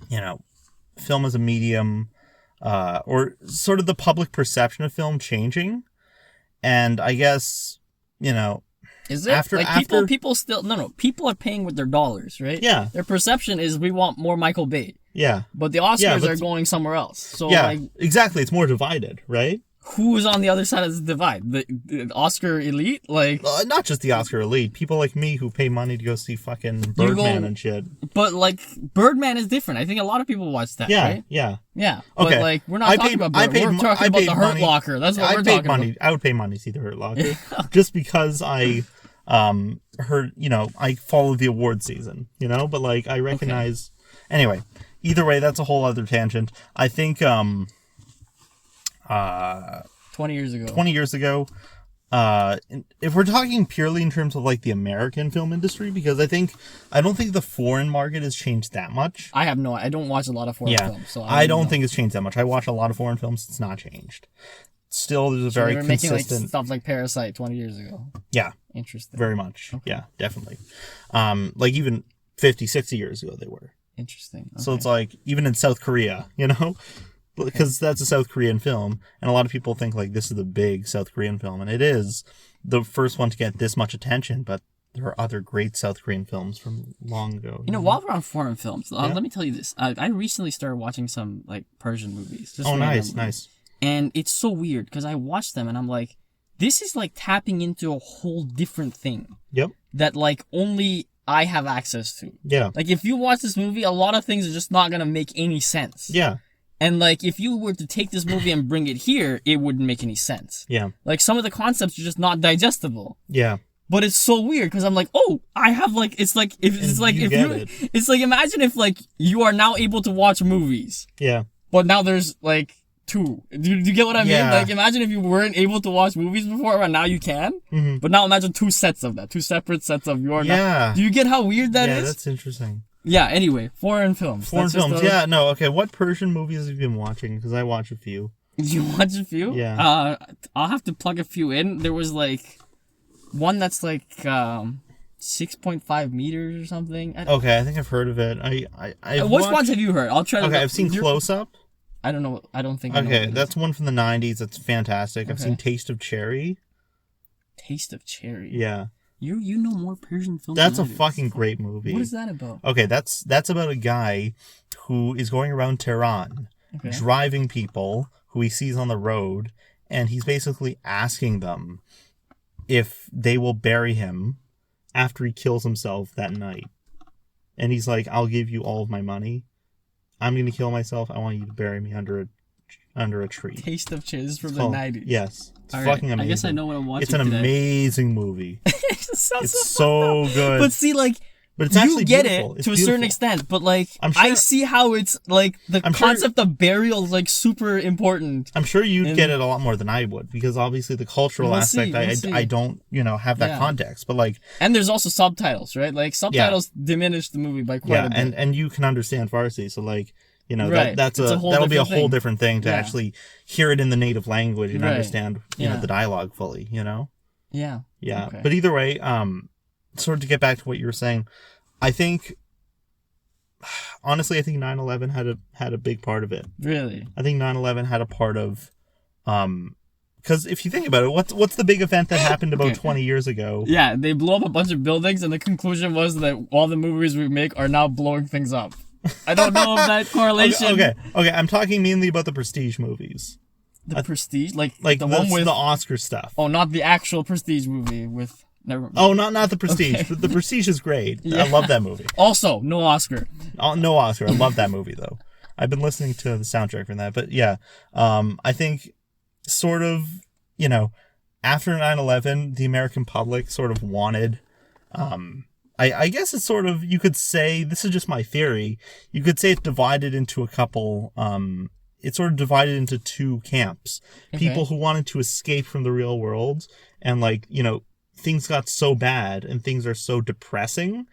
you know, film as a medium. Or sort of the public perception of film changing, and I guess, you know, is it after people still people are paying with their dollars, right? Yeah, their perception is we want more Michael Bay. Yeah, but the Oscars are going somewhere else. So exactly, it's more divided, right? Who's on the other side of the divide? The Oscar elite? Like not just the Oscar elite. People like me who pay money to go see fucking Birdman and shit. But, like, Birdman is different. I think a lot of people watch that, right? Yeah. Okay. But, like, we're not talking about Birdman. We're talking about the Hurt Locker. That's what we're talking about. I would pay money to see the Hurt Locker. Just because I heard, you know, I follow the award season, you know? But, like, I recognize... Okay. Anyway, either way, that's a whole other tangent. I think... 20 years ago, if we're talking purely in terms of like the American film industry, because I don't think the foreign market has changed that much. I don't watch a lot of foreign films, so I don't think it's changed that much. I watch a lot of foreign films. It's not changed. Still, there's a very consistent... making like stuff like Parasite 20 years ago. Yeah. Interesting. Very much. Okay. Yeah, definitely. Like even 50, 60 years ago they were. Interesting. Okay. So it's like, even in South Korea, you know? Because that's a South Korean film, and a lot of people think like this is the big South Korean film, and it is the first one to get this much attention, but there are other great South Korean films from long ago. You know, while we're on foreign films, let me tell you this. I recently started watching some like Persian movies. Nice. And it's so weird, because I watched them, and I'm like, this is like tapping into a whole different thing. Yep. That like only I have access to. Yeah. Like if you watch this movie, a lot of things are just not going to make any sense. Yeah. And, like, if you were to take this movie and bring it here, it wouldn't make any sense. Yeah. Like, some of the concepts are just not digestible. Yeah. But it's so weird, because I'm like, oh, I have, like, it's like, it's like, imagine if, like, you are now able to watch movies. Yeah. But now there's, like, 2. Do you get what I mean? Like, imagine if you weren't able to watch movies before, and now you can. Mm-hmm. But now imagine 2 sets of that. 2 separate sets of your... Yeah. Do you get how weird that is? Yeah, that's interesting. Yeah, anyway, foreign films. Yeah, no, okay. What Persian movies have you been watching? Because I watch a few. You watch a few? Yeah. I'll have to plug a few in. There was, like, one that's, like, 6.5 meters or something. Okay, I think I've heard of it. Which ones have you heard? I'll try to... Okay, I've seen Close Up. I don't know. I don't think I know. Okay, that's one from the 90s. That's fantastic. Okay. I've seen Taste of Cherry. Taste of Cherry? Yeah. You know more Persian films. That's a fucking great movie. What is that about? Okay, that's about a guy who is going around Tehran, driving people who he sees on the road, and he's basically asking them if they will bury him after he kills himself that night. And he's like, I'll give you all of my money. I'm going to kill myself. I want you to bury me under a tree. Taste of Cherry. This is from the 90s. Yes. It's fucking amazing. I guess I know what I'm watching. It's an amazing movie. It's so good. But see, like, but it's actually you get beautiful. it to a certain extent, but like, I'm sure, I see how it's like the concept of burial is like super important. I'm sure you'd get it a lot more than I would, because obviously the cultural aspect, I don't, have that context. But like, and there's also subtitles, right? Like subtitles diminish the movie by quite a bit. and you can understand Farsi, so like, that'll be a whole different thing to actually hear it in the native language and understand, the dialogue fully, Yeah. Yeah. Okay. But either way, sort of to get back to what you were saying, I think 9/11 had a big part of it. Really? I think 9/11 had a part of, because if you think about it, what's the big event that happened about 20 years ago? Yeah, they blew up a bunch of buildings, and the conclusion was that all the movies we make are now blowing things up. I don't know if that correlation... Okay, I'm talking mainly about the Prestige movies. The Prestige? Like the one with... the Oscar stuff. Oh, not the actual Prestige movie with... Never... Oh, not the Prestige. Okay. The Prestige is great. Yeah. I love that movie. Also, no Oscar. No Oscar. I love that movie, though. I've been listening to the soundtrack from that. But yeah, I think sort of, after 9/11, the American public sort of wanted... I guess it's sort of, you could say, this is just my theory, you could say it's divided into a couple, it's sort of divided into 2 camps. Okay. People who wanted to escape from the real world, and like, things got so bad and things are so depressing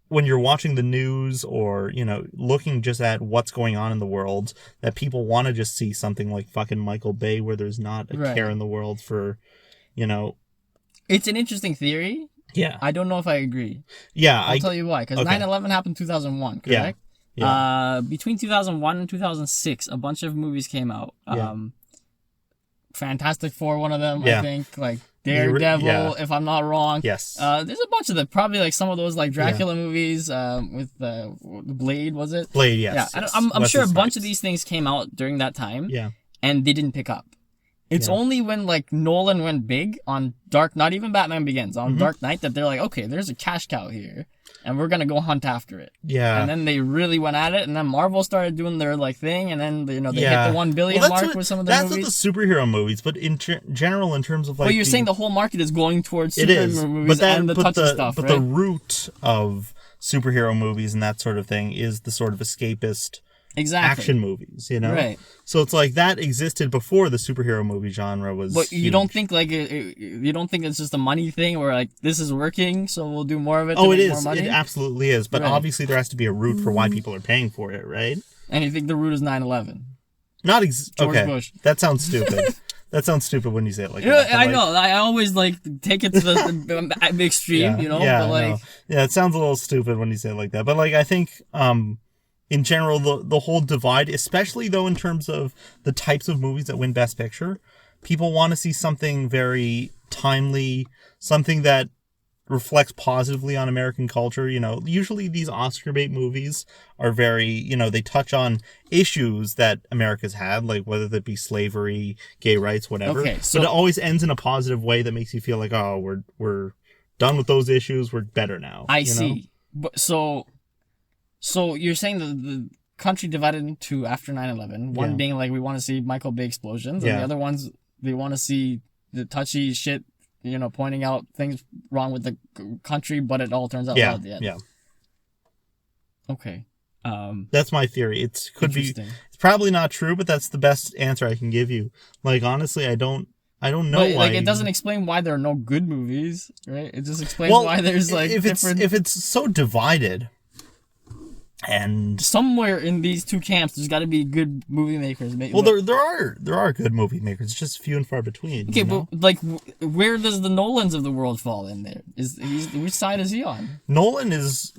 when you're watching the news or, looking just at what's going on in the world, that people want to just see something like fucking Michael Bay, where there's not a care in the world for, It's an interesting theory. Yeah. I don't know if I agree. Yeah. I'll tell you why. Because 9/11 happened in 2001, correct? Yeah. Between 2001 and 2006, a bunch of movies came out. Fantastic Four, one of them, I think. Like Daredevil, if I'm not wrong. Yes. There's a bunch of them. Probably like some of those like Dracula movies with Blade, was it? Blade, yes. Yeah. I'm sure a bunch of these things came out during that time. Yeah. And they didn't pick up. It's only when, like, Nolan went big on not even Batman Begins, on Dark Knight, that they're like, okay, there's a cash cow here, and we're gonna go hunt after it. Yeah. And then they really went at it, and then Marvel started doing their, like, thing, and then, they hit the 1 billion mark with some of their movies. That's what the superhero movies, but in general, in terms of, like... But you're saying the whole market is going towards superhero movies and the touchy stuff, But the root of superhero movies and that sort of thing is the sort of escapist... action movies, Right. So it's like that existed before the superhero movie genre was. But you don't think you don't think it's just a money thing, where like this is working, so we'll do more of it. Oh, it is. It absolutely is. But obviously there has to be a root for why people are paying for it, right? And you think the root is 9/11? Not George Bush. That sounds stupid. That sounds stupid when you say it like that. I know. I always like take it to the extreme, Yeah, but like, yeah, it sounds a little stupid when you say it like that. But like, I think in general, the whole divide, especially though in terms of the types of movies that win Best Picture, people want to see something very timely, something that reflects positively on American culture. Usually these Oscar bait movies are very, they touch on issues that America's had, like whether that be slavery, gay rights, whatever. Okay, so but it always ends in a positive way that makes you feel like, oh, we're done with those issues. We're better now. I see. But so you're saying the country divided into after 9/11. One being like we want to see Michael Bay explosions, and the other ones they want to see the touchy shit, pointing out things wrong with the country, but it all turns out well at the end. Yeah. Okay. That's my theory. It could be. It's probably not true, but that's the best answer I can give you. Like honestly, I don't know why. Like it doesn't explain why there are no good movies, right? It just explains why there's like if it's so divided. And somewhere in these two camps, there's got to be good movie makers. Well, there are good movie makers. It's just few and far between. Okay, but like, where does the Nolans of the world fall in there? Which side is he on? Nolan's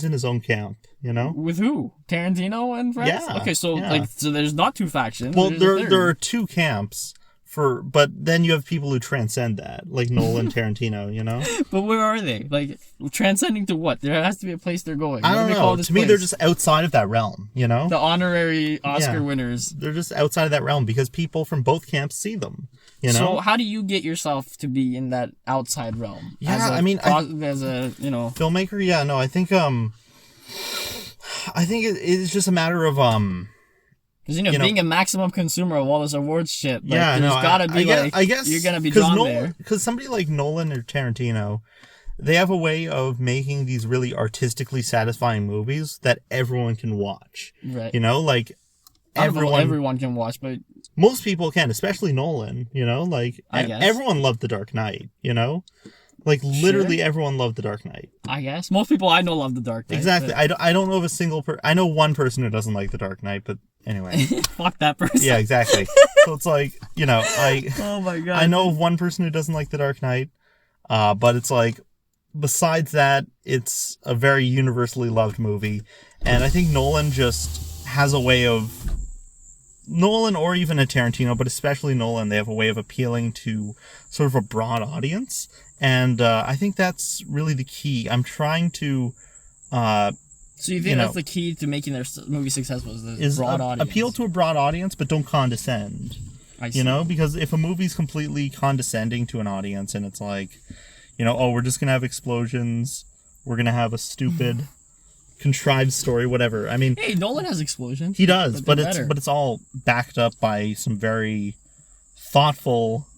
in his own camp. With who? Tarantino and friends? Yeah. Okay, so there's not two factions. Well, there are two camps. But then you have people who transcend that, like Nolan, Tarantino, But where are they? Like, transcending to what? There has to be a place they're going. I don't know. To me, they're just outside of that realm, The honorary Oscar winners. They're just outside of that realm because people from both camps see them, So how do you get yourself to be in that outside realm? Yeah, as a filmmaker, yeah, no, I think it's just a matter of because being a maximum consumer of all this awards shit, there's gotta be I guess you're gonna be drawn there. Because somebody like Nolan or Tarantino, they have a way of making these really artistically satisfying movies that everyone can watch. Right. Like everyone can watch, but most people can, especially Nolan. I guess everyone loved The Dark Knight. Like literally everyone loved The Dark Knight. I guess most people I know love The Dark Knight. Exactly. But I don't know of a single I know one person who doesn't like The Dark Knight, but anyway. Fuck that person. Yeah, exactly. So it's like, oh my god. I know of one person who doesn't like The Dark Knight, but it's like, besides that, it's a very universally loved movie, and I think Nolan just has a way of, Nolan or even a Tarantino, but especially Nolan, they have a way of appealing to sort of a broad audience, and I think that's really the key. I'm trying to so you think that's the key to making their movie successful is broad audience? Appeal to a broad audience, but don't condescend. I see. Because if a movie's completely condescending to an audience and it's like, we're just going to have explosions, we're going to have a stupid, contrived story, whatever. I mean... Hey, Nolan has explosions. He does, but it's all backed up by some very thoughtful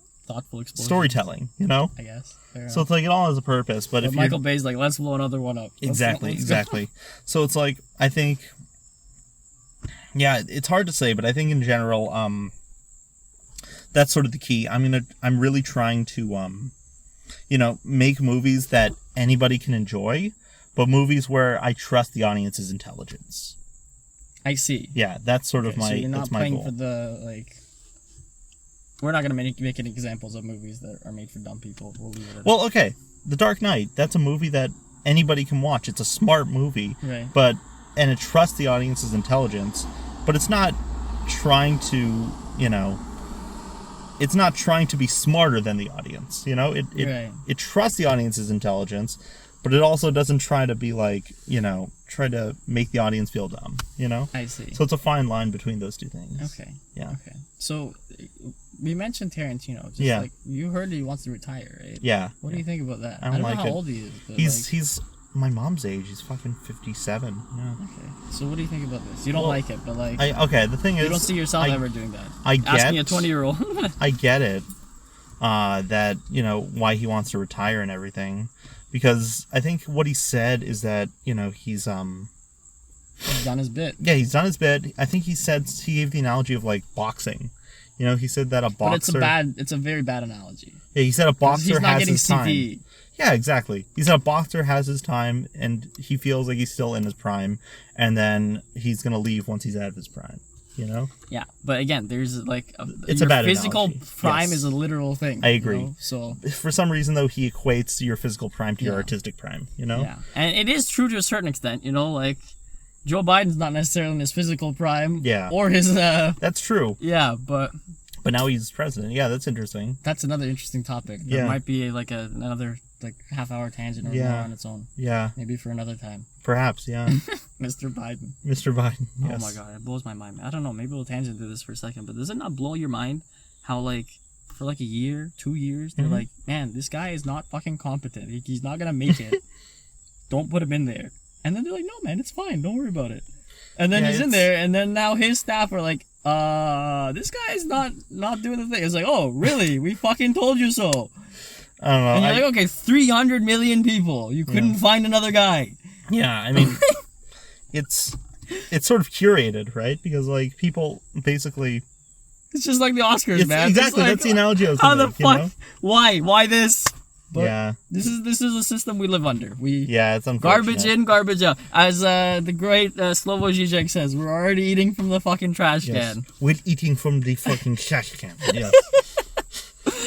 storytelling, I guess. So it's like it all has a purpose, but if Michael Bay's like, let's blow another one up. Exactly. So it's like, I think, it's hard to say, but I think in general, that's sort of the key. I'm really trying to, make movies that anybody can enjoy, but movies where I trust the audience's intelligence. I see. Yeah, that's sort of my goal. So you're not playing for the, like... We're not going to make any examples of movies that are made for dumb people. We'll leave it at Well, okay. The Dark Knight, that's a movie that anybody can watch. It's a smart movie. Right. And it trusts the audience's intelligence, but it's not trying to, it's not trying to be smarter than the audience. It trusts the audience's intelligence, but it also doesn't try to be like, try to make the audience feel dumb, I see. So it's a fine line between those two things. Okay. Yeah. Okay. So... We mentioned Tarantino. Like you heard that he wants to retire, right? Yeah. What do you think about that? I don't like know how old he is. But he's my mom's age. He's fucking 57. Yeah. Okay. So what do you think about this? You don't like it, but like. The thing is, you don't see yourself ever doing that. Asking a 20-year-old. I get it. That why he wants to retire and everything, because I think what he said is that he's done his bit. Yeah, he's done his bit. I think he gave the analogy of like boxing. He said that a boxer... But it's a very bad analogy. Yeah, he said a boxer has his time. CV. Yeah, exactly. He said a boxer has his time, and he feels like he's still in his prime, and then he's going to leave once he's out of his prime, Yeah, but again, there's like... It's a bad physical analogy. prime is a literal thing. I agree. So for some reason, though, he equates your physical prime to your artistic prime, Yeah, and it is true to a certain extent, like... Joe Biden's not necessarily in his physical prime. Yeah. Or his... That's true. Yeah, but now he's president. Yeah, that's interesting. That's another interesting topic. There might be like another like half-hour tangent or more on its own. Yeah. Maybe for another time. Perhaps, yeah. Mr. Biden. Mr. Biden, yes. Oh my god, it blows my mind. I don't know, maybe we'll tangent through this for a second, but does it not blow your mind how like for like a year, 2 years, they're like, man, this guy is not fucking competent. He's not gonna make it. Don't put him in there. And then they're like, no, man, it's fine. Don't worry about it. And then he's in there, and then now his staff are like, this guy's not doing the thing. It's like, oh, really? We fucking told you so. I don't know. And you're like, okay, 300 million people. You couldn't find another guy. Yeah, I mean, it's sort of curated, right? Because, like, people basically... It's just like the Oscars, man. Exactly, like, that's the analogy I was how gonna the fuck? Why? Why this? But yeah. This is a system we live under. It's unfortunate. Garbage in, garbage out. As the great Slovo Zizek says, we're already eating from the fucking trash can. We're eating from the fucking trash can. Yes.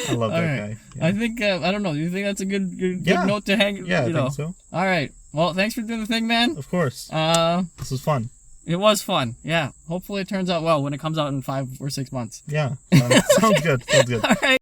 I love that guy. Yeah. I think, I don't know, do you think that's a good note to hang? Yeah, I think so. All right. Well, thanks for doing the thing, man. Of course. This was fun. It was fun. Yeah. Hopefully it turns out well when it comes out in 5 or 6 months. Yeah. Sounds good. Sounds good. All right.